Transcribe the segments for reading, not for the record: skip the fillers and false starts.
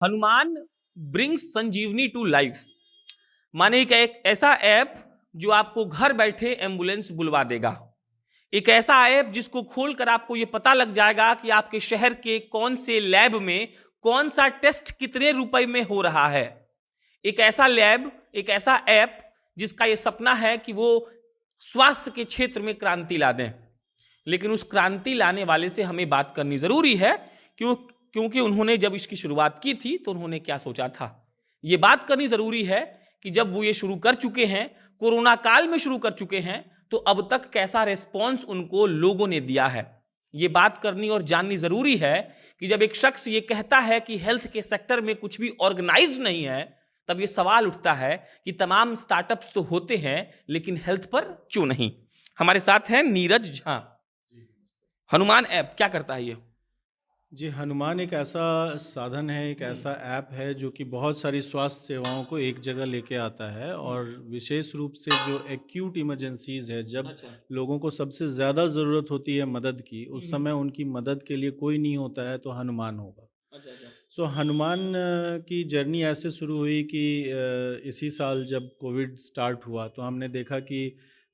Hanuman brings Sanjeevani to life. माने कि एक ऐसा ऐप जो आपको घर बैठे एम्बुलेंस बुलवा देगा। एक ऐसा ऐप जिसको खोलकर आपको ये पता लग जाएगा कि आपके शहर के कौन से लैब में कौन सा टेस्ट कितने रुपए में हो रहा है। एक ऐसा लैब, एक ऐसा ऐप जिसका ये सपना है कि वो स्वास्थ्य के क्षेत्र में क्रांति ला दें। लेकिन उस क्रांति लाने वाले से हमें बात करनी जरूरी है, क्योंकि उन्होंने जब इसकी शुरुआत की थी तो उन्होंने क्या सोचा था। ये बात करनी जरूरी है कि जब वो ये शुरू कर चुके हैं, कोरोना काल में शुरू कर चुके हैं, तो अब तक कैसा रेस्पॉन्स उनको लोगों ने दिया है। ये बात करनी और जाननी जरूरी है कि जब एक शख्स ये कहता है कि हेल्थ के सेक्टर में कुछ भी ऑर्गेनाइज्ड नहीं है, तब ये सवाल उठता है कि तमाम स्टार्टअप्स तो होते हैं लेकिन हेल्थ पर क्यों नहीं। हमारे साथ हैं नीरज झा। हनुमान ऐप क्या करता है ये? जी, हनुमान एक ऐसा साधन है, एक ऐसा ऐप है जो कि बहुत सारी स्वास्थ्य सेवाओं को एक जगह लेके आता है और विशेष रूप से जो एक्यूट इमरजेंसीज़ है, जब अच्छा। लोगों को सबसे ज़्यादा ज़रूरत होती है मदद की, उस हम्म। समय उनकी मदद के लिए कोई नहीं होता है तो हनुमान होगा। अच्छा अच्छा। सो हनुमान की जर्नी ऐसे शुरू हुई कि इसी साल जब कोविड स्टार्ट हुआ तो हमने देखा कि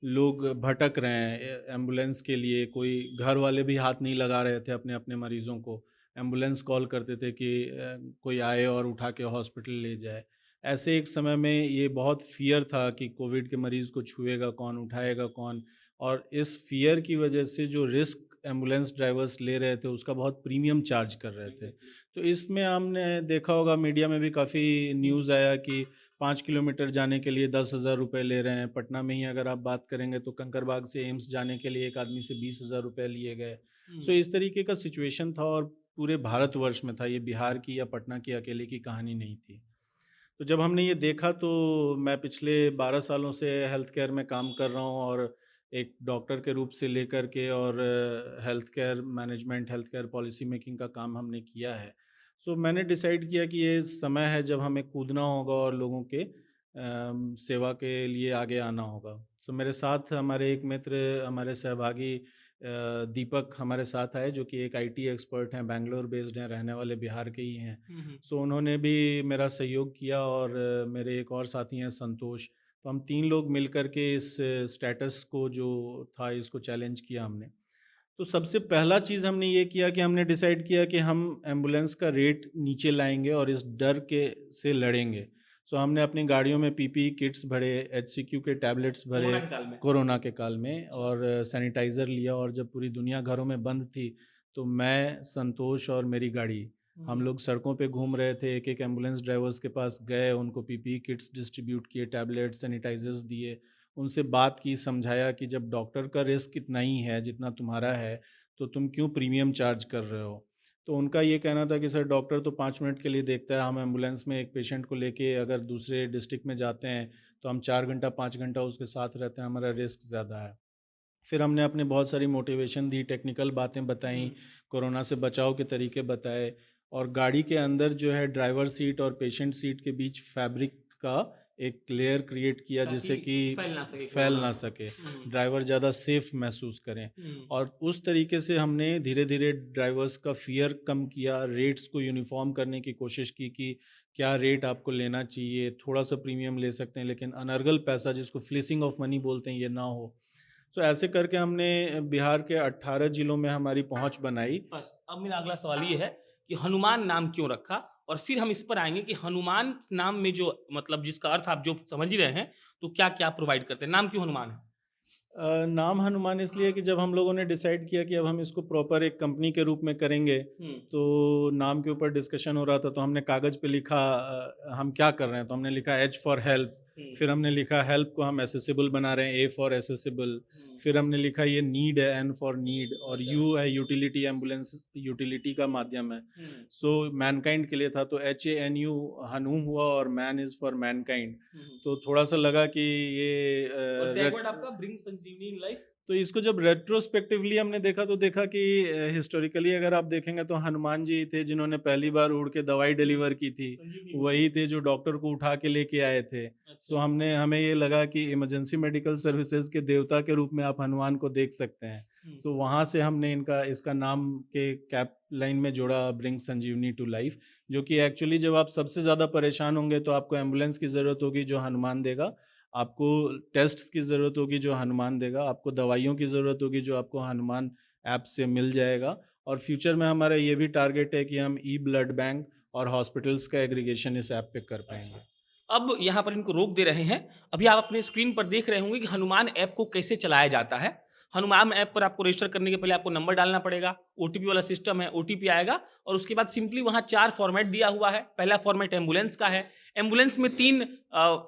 लोग भटक रहे हैं एम्बुलेंस के लिए। कोई घर वाले भी हाथ नहीं लगा रहे थे अपने अपने मरीजों को। एम्बुलेंस कॉल करते थे कि कोई आए और उठा के हॉस्पिटल ले जाए। ऐसे एक समय में ये बहुत फ़ियर था कि कोविड के मरीज़ को छुएगा कौन, उठाएगा कौन। और इस फ़ियर की वजह से जो रिस्क एम्बुलेंस ड्राइवर्स ले रहे थे उसका बहुत प्रीमियम चार्ज कर रहे थे। तो इसमें हमने देखा होगा, मीडिया में भी काफ़ी न्यूज़ आया कि 5 किलोमीटर जाने के लिए 10,000 रुपए ले रहे हैं। पटना में ही अगर आप बात करेंगे तो कंकड़बाग से एम्स जाने के लिए एक आदमी से 20,000 रुपए लिए गए। सो इस तरीके का सिचुएशन था और पूरे भारतवर्ष में था, ये बिहार की या पटना की अकेले की कहानी नहीं थी। तो जब हमने ये देखा तो मैं पिछले 12 सालों से हेल्थ केयर में काम कर रहा हूँ और एक डॉक्टर के रूप से लेकर के और health care management, health care policy making का काम हमने किया है। सो मैंने डिसाइड किया कि ये समय है जब हमें कूदना होगा और लोगों के सेवा के लिए आगे आना होगा। सो मेरे साथ हमारे एक मित्र, हमारे सहभागी दीपक हमारे साथ आए, जो कि एक आईटी एक्सपर्ट हैं, बैंगलोर बेस्ड हैं, रहने वाले बिहार के ही हैं। सो उन्होंने भी मेरा सहयोग किया और मेरे एक और साथी हैं संतोष। तो हम 3 लोग मिल कर के इस स्टेटस को जो था इसको चैलेंज किया हमने। तो सबसे पहला चीज़ हमने ये किया कि हमने डिसाइड किया कि हम एम्बुलेंस का रेट नीचे लाएँगे और इस डर के से लड़ेंगे। सो हमने अपनी गाड़ियों में पीपीई किट्स भरे, एचसीक्यू के टैबलेट्स भरे कोरोना के काल में। कोरोना के काल में, अच्छा। और सैनिटाइज़र लिया। और जब पूरी दुनिया घरों में बंद थी, तो मैं, संतोष और मेरी गाड़ी, हम लोग सड़कों पे घूम रहे थे। एक-एक एम्बुलेंस ड्राइवर्स के पास गए, उनको पीपीई किट्स डिस्ट्रीब्यूट किए, टैबलेट्स, सैनिटाइज़र्स दिए। उनसे बात की, समझाया कि जब डॉक्टर का रिस्क इतना ही है जितना तुम्हारा है, तो तुम क्यों प्रीमियम चार्ज कर रहे हो? तो उनका ये कहना था कि सर, डॉक्टर तो 5 मिनट के लिए देखता है, हम एम्बुलेंस में एक पेशेंट को लेके अगर दूसरे डिस्ट्रिक्ट में जाते हैं, तो हम 4 घंटा 5 घंटा उसके साथ रहते हैं, हमारा रिस्क ज़्यादा है। फिर हमने अपने बहुत सारी मोटिवेशन दी, टेक्निकल बातें बताई, कोरोना से बचाव के तरीके बताए। और गाड़ी के अंदर जो है ड्राइवर सीट और पेशेंट सीट के बीच फैब्रिक का एक लेयर क्रिएट किया, ताकि जिससे कि फैल ना सके फैल कोरोना। ना सके, ड्राइवर ज़्यादा सेफ महसूस करें। हम्म। और उस तरीके से हमने धीरे-धीरे ड्राइवर्स का फ़ियर कम किया, रेट्स को यूनिफ़ॉर्म करने की कोशिश की कि क्या रेट आपको लेना चाहिए, थोड़ा-सा प्रीमियम ले सकते हैं लेकिन अनर्गल पैसा, जिसको फ्लीसिंग ऑफ मनी बोलते हैं, ये ना हो। सो ऐसे करके हमने बिहार के 18 जिलों में हमारी पहुँच बनाई। बस अब मेरा अगला सवाल ये है कि हनुमान नाम क्यों रखा, और फिर हम इस पर आएंगे कि हनुमान नाम में जो मतलब जिसका अर्थ आप जो समझ ही रहे हैं, तो क्या क्या प्रोवाइड करते हैं, नाम क्यों हनुमान है? नाम हनुमान इसलिए कि जब हम लोगों ने डिसाइड किया कि अब हम इसको प्रॉपर एक कंपनी के रूप में करेंगे, हम्म। तो नाम के ऊपर डिस्कशन हो रहा था। तो हमने कागज़ पे लिखा हम क्या कर रहे हैं, तो हमने लिखा एच फॉर हेल्प। फिर हमने लिखा हेल्प को हम एसेसिबल बना रहे हैं, ए फॉर एसेसिबल। हम्म। फिर हमने लिखा ये नीड है, एन फॉर नीड। और अच्छा। यू है यूटिलिटी, एम्बुलेंस यूटिलिटी का माध्यम है। हम्म। सो मैनकाइंड के लिए था, तो HANU हनू हुआ और मैन इज़ फॉर मैनकाइंड। हम्म। तो थोड़ा-सा लगा कि ये और टैगवर्ड आपका ब्रिंग संजीवनी इन लाइफ। तो इसको जब रेट्रोस्पेक्टिवली हमने देखा तो देखा कि हिस्टोरिकली अगर आप देखेंगे तो हनुमान जी थे जिन्होंने पहली बार उड़ के दवाई डिलीवर की थी। संजीवनी बुक। वही थे जो डॉक्टर को उठा के लेके आए थे। सो अच्छा। हमें ये लगा कि इमरजेंसी मेडिकल सर्विसेज के देवता के रूप में आप हनुमान को देख सकते हैं। सो वहाँ से हमने इसका नाम के कैप लाइन में जोड़ा, ब्रिंग संजीवनी टू लाइफ, जो कि एक्चुअली जब आप सबसे ज़्यादा परेशान होंगे तो आपको एम्बुलेंस की ज़रूरत होगी जो हनुमान देगा, आपको टेस्ट की ज़रूरत होगी जो हनुमान देगा, आपको दवाइयों की ज़रूरत होगी जो आपको हनुमान ऐप से मिल जाएगा। और फ्यूचर में हमारा ये भी टारगेट है कि हम ई ब्लड बैंक और हॉस्पिटल्स का एग्रीगेशन इस ऐप पे कर पाएंगे। अब यहाँ पर इनको रोक दे रहे हैं। अभी आप अपने स्क्रीन पर देख रहे होंगे कि हनुमान ऐप को कैसे चलाया जाता है। हनुमान ऐप पर आपको रजिस्टर करने के पहले आपको नंबर डालना पड़ेगा, ओटीपी वाला सिस्टम है, ओटीपी आएगा और उसके बाद सिंपली वहाँ 4 फॉर्मेट दिया हुआ है। पहला फॉर्मेट एम्बुलेंस का है। एम्बुलेंस में 3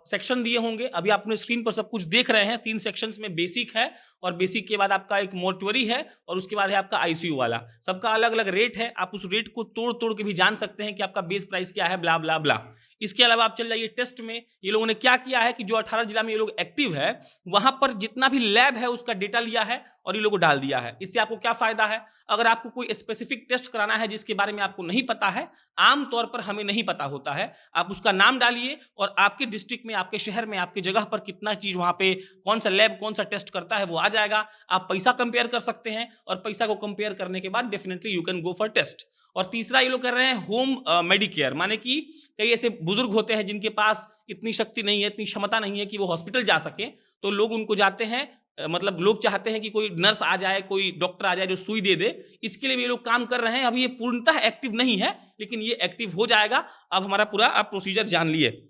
सेक्शन दिए होंगे। अभी आप अपने स्क्रीन पर सब कुछ देख रहे हैं। 3 सेक्शंस में बेसिक है और बेसिक के बाद आपका एक मोर्चुअरी है और उसके बाद है आपका आईसीयू वाला। सबका अलग अलग रेट है। आप उस रेट को तोड़ तोड़ के भी जान सकते हैं कि आपका बेस प्राइस क्या है, ब्ला ब्ला ब्ला। इसके अलावा आप चल जाइए टेस्ट में। ये लोगों ने क्या किया है कि जो 18 जिला में ये लोग एक्टिव है वहां पर जितना भी लैब है उसका डेटा लिया है और ये लोग को डाल दिया है। इससे आपको क्या फायदा है? अगर आपको कोई स्पेसिफिक टेस्ट कराना है जिसके बारे में आपको नहीं पता है, आमतौर पर हमें नहीं पता होता है, आप उसका नाम डालिए और आपके डिस्ट्रिक्ट में, आपके शहर में, आपके जगह पर कितना चीज वहां पे कौन सा लैब कौन सा टेस्ट करता है वो आ जाएगा। आप पैसा कंपेयर कर सकते हैं और पैसा को कंपेयर करने के बाद definitely you can go for test. और तीसरा ये लोग कर रहे हैं होम मेडिकेयर, माने कि कई ऐसे बुजुर्ग होते हैं जिनके पास इतनी शक्ति नहीं है, इतनी क्षमता नहीं है कि वो हॉस्पिटल जा सके, तो लोग उनको जाते हैं, मतलब लोग चाहते हैं कि कोई नर्स आ जाए, कोई डॉक्टर आ जाए जो सुई दे दे। इसके लिए भी ये लोग काम कर रहे हैं। अभी ये पूर्णतः एक्टिव नहीं है लेकिन ये एक्टिव हो जाएगा। अब हमारा पूरा आप प्रोसीजर जान लिए।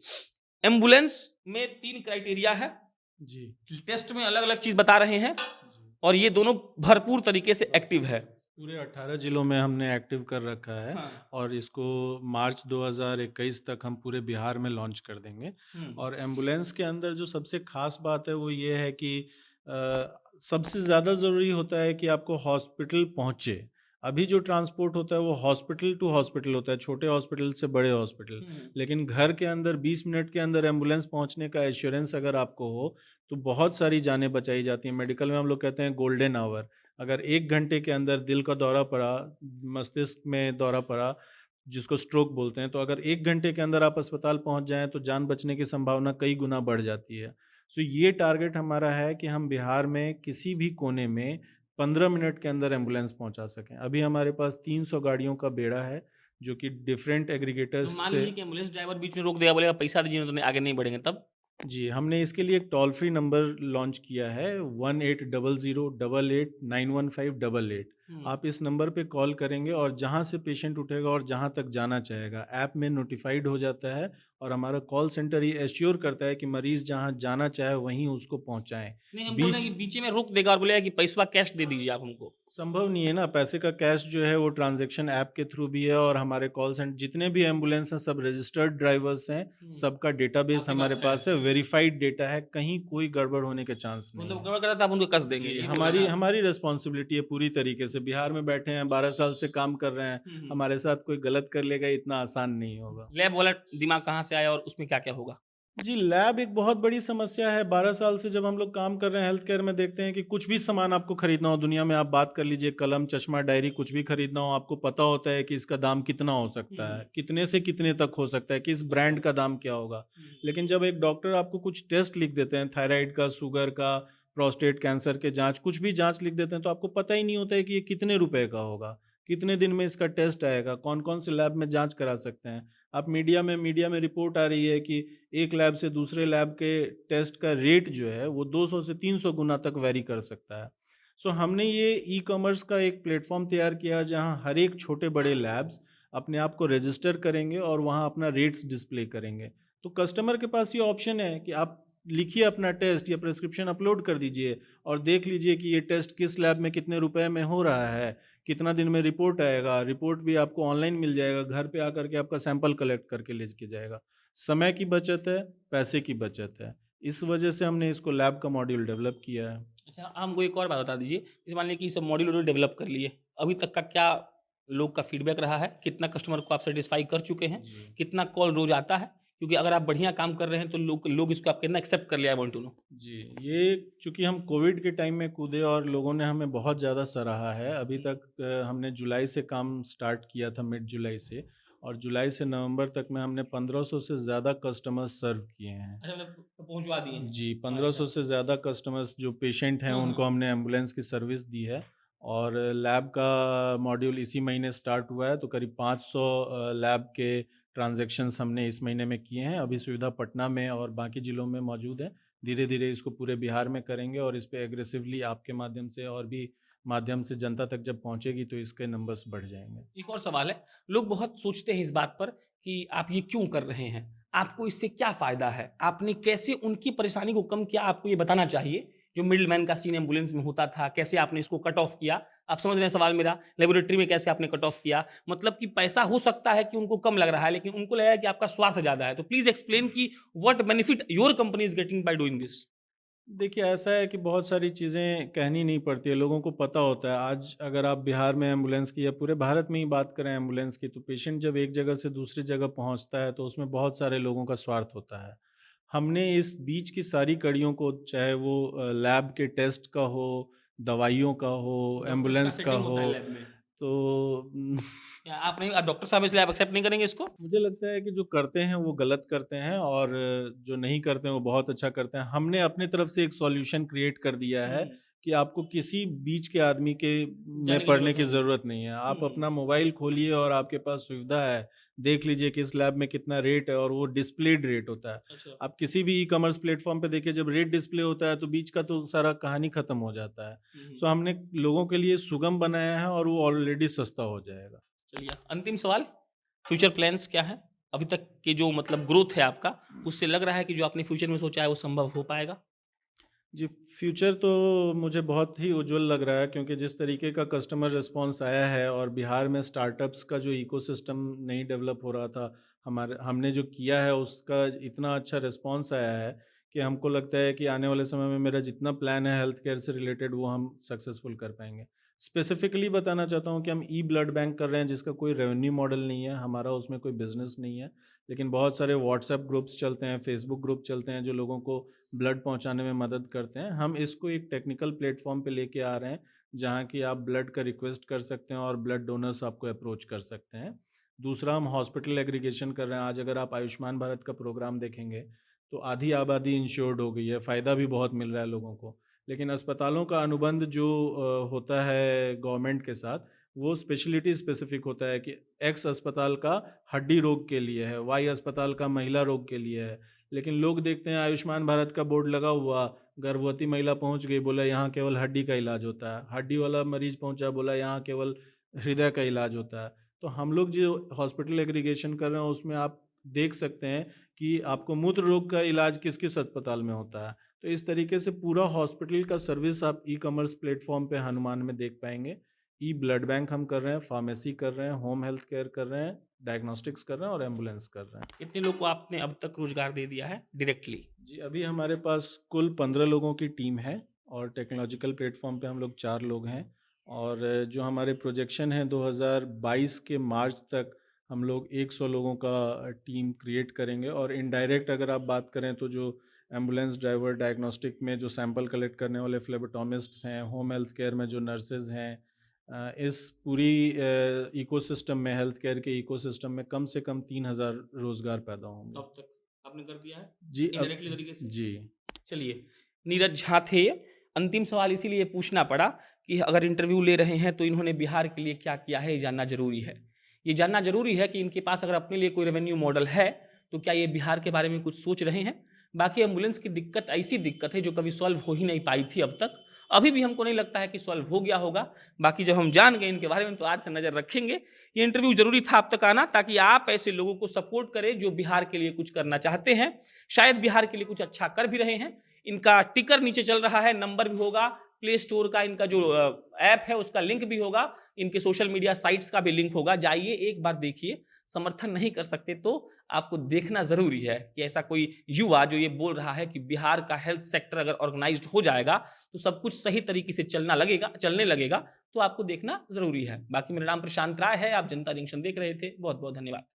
एम्बुलेंस में 3 क्राइटेरिया है जी टेस्ट में, अलग अलग चीज बता रहे हैं जी। और ये दोनों भरपूर तरीके से एक्टिव है। पूरे 18 जिलों में हमने एक्टिव कर रखा है। हाँ। और इसको मार्च 2021 तक हम पूरे बिहार में लॉन्च कर देंगे। और एम्बुलेंस के अंदर जो सबसे खास बात है वो ये है कि सबसे ज़्यादा ज़रूरी होता है कि आपको हॉस्पिटल पहुँचे। अभी जो ट्रांसपोर्ट होता है वो हॉस्पिटल टू हॉस्पिटल होता है, छोटे हॉस्पिटल से बड़े हॉस्पिटल। लेकिन घर के अंदर 20 मिनट के अंदर एम्बुलेंस पहुंचने का एश्योरेंस अगर आपको हो तो बहुत सारी जानें बचाई जाती हैं। मेडिकल में हम लोग कहते हैं गोल्डन आवर। अगर 1 घंटे के अंदर दिल का दौरा पड़ा, मस्तिष्क में दौरा पड़ा, जिसको स्ट्रोक बोलते हैं, तो अगर 1 घंटे के अंदर आप अस्पताल पहुंच जाएं तो जान बचने की संभावना कई गुना बढ़ जाती है। सो ये टारगेट हमारा है कि हम बिहार में किसी भी कोने में 15 मिनट के अंदर एम्बुलेंस पहुंचा सकें। अभी हमारे पास 300 गाड़ियों का बेड़ा है जो कि डिफरेंट तो एग्रीगेटर्स मान से। लीजिए कि एम्बुलेंस ड्राइवर बीच में रोक देगा, बोलेगा पैसा दीजिए तो आगे नहीं बढ़ेंगे, तब? जी, हमने इसके लिए एक टोल फ्री नंबर लॉन्च किया है 180088915888। आप इस नंबर पे कॉल करेंगे और जहाँ से पेशेंट उठेगा और जहाँ तक जाना चाहेगा ऐप में नोटिफाइड हो जाता है और हमारा कॉल सेंटर ये एश्योर करता है कि मरीज़ जहाँ जाना चाहे वहीं उसको पहुँचाएँ। नहीं, हम बोल रहे हैं कि बीच में रोक देगा और बोलेगा कि पैसा कैश दे दीजिए आप हमको। संभव नहीं है ना, पैसे का कैश जो है वो ट्रांजैक्शन ऐप के थ्रू भी है। और हमारे कॉल सेंटर जितने भी एम्बुलेंस हैं सब रजिस्टर्ड ड्राइवर्स हैं, सबका डेटाबेस आपके हमारे पास पास है, वेरीफाइड डेटा है, कहीं कोई गड़बड़ होने के चांस नहीं मतलब है। गड़बड़ करता आप उनको कस देंगे, जी, यही बोल रहे हमारी हैं आप? हमारी रिस्पॉन्सिबिलिटी है पूरी तरीके से। बिहार में बैठे हैं, 12 साल से काम कर रहे हैं, हमारे साथ कोई गलत कर लेगा इतना आसान नहीं होगा। लैब वाला दिमाग कहाँ से आया और उसमें क्या क्या होगा? जी, लैब एक बहुत बड़ी समस्या है। 12 साल से जब हम लोग काम कर रहे हैं हेल्थ केयर में, देखते हैं कि कुछ भी सामान आपको खरीदना हो दुनिया में, आप बात कर लीजिए, कलम, चश्मा, डायरी, कुछ भी खरीदना हो, आपको पता होता है कि इसका दाम कितना हो सकता है, कितने से कितने तक हो सकता है, किस ब्रांड का दाम क्या होगा। लेकिन जब एक डॉक्टर आपको कुछ टेस्ट लिख देते हैं, थायराइड का, शुगर का, प्रोस्टेट कैंसर के जाँच, कुछ भी जाँच लिख देते हैं, तो आपको पता ही नहीं होता है कि ये कितने रुपए का होगा, कितने दिन में इसका टेस्ट आएगा, कौन-कौन से लैब में जाँच करा सकते हैं। आप मीडिया में रिपोर्ट आ रही है कि एक लैब से दूसरे लैब के टेस्ट का रेट जो है वो 200 से 300 गुना तक वैरी कर सकता है। सो हमने ये ई-कॉमर्स का एक प्लेटफॉर्म तैयार किया जहाँ हर एक छोटे बड़े लैब्स अपने आप को रजिस्टर करेंगे और वहाँ अपना रेट्स डिस्प्ले करेंगे। तो कस्टमर के पास ये ऑप्शन है कि आप लिखिए अपना टेस्ट या प्रिस्क्रिप्शन अपलोड कर दीजिए और देख लीजिए कि ये टेस्ट किस लैब में कितने रुपए में हो रहा है, कितना दिन में रिपोर्ट आएगा। रिपोर्ट भी आपको ऑनलाइन मिल जाएगा, घर पे आकर के आपका सैंपल कलेक्ट करके लेके जाएगा। समय की बचत है, पैसे की बचत है। इस वजह से हमने इसको लैब का मॉड्यूल डेवलप किया है। अच्छा, हमको एक और बात बता दीजिए। जैसे मान लीजिए कि ये सब मॉड्यूल डेवलप कर लिए, अभी तक का क्या लोग का फीडबैक रहा है? कितना कस्टमर को आप सेटिस्फाई कर चुके हैं? जी। कितना कॉल रोज आता है? क्योंकि अगर आप बढ़िया काम कर रहे हैं तो लोग इसको आप कितना एक्सेप्ट कर लिया, आई वांट टू नो। जी, ये चूँकि हम कोविड के टाइम में कूदे और लोगों ने हमें बहुत ज़्यादा सराहा है। अभी तक हमने जुलाई से काम स्टार्ट किया था, मिड जुलाई से, और जुलाई से नवंबर तक में हमने 1500 से ज़्यादा कस्टमर्स सर्व किए हैं। अच्छा, मतलब पहुँचवा दिए हैं। जी, 1500 अच्छा। से ज़्यादा कस्टमर्स जो पेशेंट हैं हाँ, उनको हाँ। हमने एम्बुलेंस की सर्विस दी है। और लैब का मॉड्यूल इसी महीने स्टार्ट हुआ है, तो करीब 500 लैब के ट्रांजैक्शंस हमने इस महीने में किए हैं। अभी सुविधा पटना में और बाकी ज़िलों में मौजूद है। धीरे धीरे इसको पूरे बिहार में करेंगे और इस पे एग्रेसिवली आपके माध्यम से और भी माध्यम से जनता तक जब पहुंचेगी तो इसके नंबर्स बढ़ जाएंगे। एक और सवाल है, लोग बहुत सोचते हैं इस बात पर कि आप ये क्यों कर रहे हैं, आपको इससे क्या फायदा है, आपने कैसे उनकी परेशानी को कम किया, आपको ये बताना चाहिए। जो मिडलमैन का सीन एम्बुलेंस में होता था, कैसे आपने इसको कट ऑफ किया। आप समझ रहे हैं सवाल मेरा, लेबोरेटरी में कैसे आपने कट ऑफ किया। मतलब कि पैसा हो सकता है कि उनको कम लग रहा है, लेकिन उनको लग रहा है कि आपका स्वार्थ ज्यादा है। तो प्लीज एक्सप्लेन की what benefit your company is getting by doing this. देखिए, ऐसा है कि बहुत सारी चीज़ें कहनी नहीं पड़ती है, लोगों को पता होता है। आज अगर आप बिहार में एम्बुलेंस की या पूरे भारत में ही बात करें एम्बुलेंस की, तो पेशेंट जब एक जगह से दूसरी जगह पहुंचता है तो उसमें बहुत सारे लोगों का स्वार्थ होता है। हमने इस बीच की सारी कड़ियों को, चाहे वो लैब के टेस्ट का हो, दवाइयों का हो, डॉक्टर्स का एम्बुलेंस का सेटिंग होता है हो, लैब में। तो क्या आप नहीं, डॉक्टर साहब इसलिए आप एक्सेप्ट नहीं करेंगे इसको? मुझे लगता है कि जो करते हैं वो गलत करते हैं और जो नहीं करते हैं वो बहुत अच्छा करते हैं। हमने अपनी तरफ से एक सॉल्यूशन क्रिएट कर दिया है हम्म, कि आपको किसी बीच के आदमी के में जाने की पढ़ने जरूरत की नहीं है। ज़रूरत नहीं है। आप हम्म, अपना मोबाइल खोलिए और आपके पास सुविधा है, देख लीजिए कि इस लैब में कितना रेट है और वो डिस्प्लेड रेट होता है। अच्छा। आप किसी भी ई-कॉमर्स प्लेटफ़ॉर्म पे देखिए, जब रेट डिस्प्ले होता है तो बीच का तो सारा कहानी ख़त्म हो जाता है। हम्म। सो हमने लोगों के लिए सुगम बनाया है और वो ऑलरेडी सस्ता हो जाएगा। चलिए, अंतिम सवाल, फ्यूचर प्लान्स क्या है? अभी तक के जो मतलब ग्रोथ है आपका, उससे लग रहा है कि जो आपने फ्यूचर में सोचा है वो संभव हो पाएगा? जी, फ्यूचर तो मुझे बहुत ही उज्जवल लग रहा है, क्योंकि जिस तरीके का कस्टमर रिस्पॉन्स आया है और बिहार में स्टार्टअप्स का जो इकोसिस्टम नहीं डेवलप हो रहा था, हमने जो किया है उसका इतना अच्छा रिस्पॉन्स आया है कि हमको लगता है कि आने वाले समय में मेरा जितना प्लान है हेल्थ केयर से रिलेटेड वो हम सक्सेसफुल कर पाएंगे। स्पेसिफिकली बताना चाहता हूँ कि हम ई ब्लड बैंक कर रहे हैं, जिसका कोई रेवेन्यू मॉडल नहीं है, हमारा उसमें कोई बिजनेस नहीं है, लेकिन बहुत सारे व्हाट्सएप ग्रुप्स चलते हैं, फेसबुक ग्रुप चलते हैं जो लोगों को ब्लड पहुंचाने में मदद करते हैं। हम इसको एक टेक्निकल प्लेटफॉर्म पे लेके आ रहे हैं, जहाँ की आप ब्लड का रिक्वेस्ट कर सकते हैं और ब्लड डोनर्स आपको अप्रोच कर सकते हैं। दूसरा, हम हॉस्पिटल एग्रीगेशन कर रहे हैं। आज अगर आप आयुष्मान भारत का प्रोग्राम देखेंगे तो आधी आबादी इंश्योर्ड हो गई है, फ़ायदा भी बहुत मिल रहा है लोगों को। लेकिन अस्पतालों का अनुबंध जो होता है गवर्नमेंट के साथ, वो स्पेशलिटी स्पेसिफिक होता है कि एक्स अस्पताल का हड्डी रोग के लिए है, वाई अस्पताल का महिला रोग के लिए है। लेकिन लोग देखते हैं आयुष्मान भारत का बोर्ड लगा हुआ, गर्भवती महिला पहुंच गई, बोला यहाँ केवल हड्डी का इलाज होता है। हड्डी वाला मरीज पहुंचा, बोला यहाँ केवल हृदय का इलाज होता है। तो हम लोग जो हॉस्पिटल एग्रीगेशन कर रहे हैं उसमें आप देख सकते हैं कि आपको मूत्र रोग का इलाज किस किस अस्पताल में होता है। तो इस तरीके से पूरा हॉस्पिटल का सर्विस आप ई कॉमर्स प्लेटफॉर्म पे हनुमान में देख पाएंगे। ई ब्लड बैंक हम कर रहे हैं, फार्मेसी कर रहे हैं, होम हेल्थ केयर कर रहे हैं, डायग्नोस्टिक्स कर रहे हैं और एम्बुलेंस कर रहे हैं। कितने लोग को आपने अब तक रोजगार दे दिया है डायरेक्टली? जी, अभी हमारे पास कुल 15 लोगों की टीम है और टेक्नोलॉजिकल प्लेटफॉर्म पे हम लोग 4 लोग हैं। और जो हमारे प्रोजेक्शन है 2022 के मार्च तक हम लोग 100 लोगों का टीम क्रिएट करेंगे। और इनडायरेक्ट अगर आप बात करें तो जो एम्बुलेंस ड्राइवर, डायग्नोस्टिक में जो सैंपल कलेक्ट करने वाले फ्लेबोटोमिस्ट्स हैं, होम हेल्थ केयर में जो नर्सेज हैं, इस पूरी इकोसिस्टम में, हेल्थ केयर के इकोसिस्टम में कम से कम 3000 रोजगार पैदा होंगे। अब तक आपने कर दिया है जी इनडायरेक्टली तरीके से? जी। चलिए, नीरज झा थे। अंतिम सवाल इसीलिए पूछना पड़ा कि अगर इंटरव्यू ले रहे हैं तो इन्होंने बिहार के लिए क्या किया है, ये जानना जरूरी है। ये जानना जरूरी है कि इनके पास अगर अपने लिए कोई रेवेन्यू मॉडल है तो क्या ये बिहार के बारे में कुछ सोच रहे हैं। बाकी एम्बुलेंस की दिक्कत ऐसी दिक्कत है जो कभी सॉल्व हो ही नहीं पाई थी अब तक, अभी भी हमको नहीं लगता है कि सॉल्व हो गया होगा। बाकी जब हम जान गए इनके बारे में तो आज से नजर रखेंगे। ये इंटरव्यू जरूरी था आप तक आना, ताकि आप ऐसे लोगों को सपोर्ट करें जो बिहार के लिए कुछ करना चाहते हैं, शायद बिहार के लिए कुछ अच्छा कर भी रहे हैं। इनका टिकर नीचे चल रहा है, नंबर भी होगा, प्ले स्टोर का इनका जो ऐप है उसका लिंक भी होगा, इनके सोशल मीडिया साइट्स का भी लिंक होगा। जाइए एक बार देखिए। समर्थन नहीं कर सकते तो आपको देखना जरूरी है कि ऐसा कोई युवा जो ये बोल रहा है कि बिहार का हेल्थ सेक्टर अगर ऑर्गेनाइज्ड हो जाएगा तो सब कुछ सही तरीके से चलने लगेगा, तो आपको देखना जरूरी है। बाकी मेरा नाम प्रशांत राय है, आप जनता जंक्शन देख रहे थे। बहुत बहुत धन्यवाद।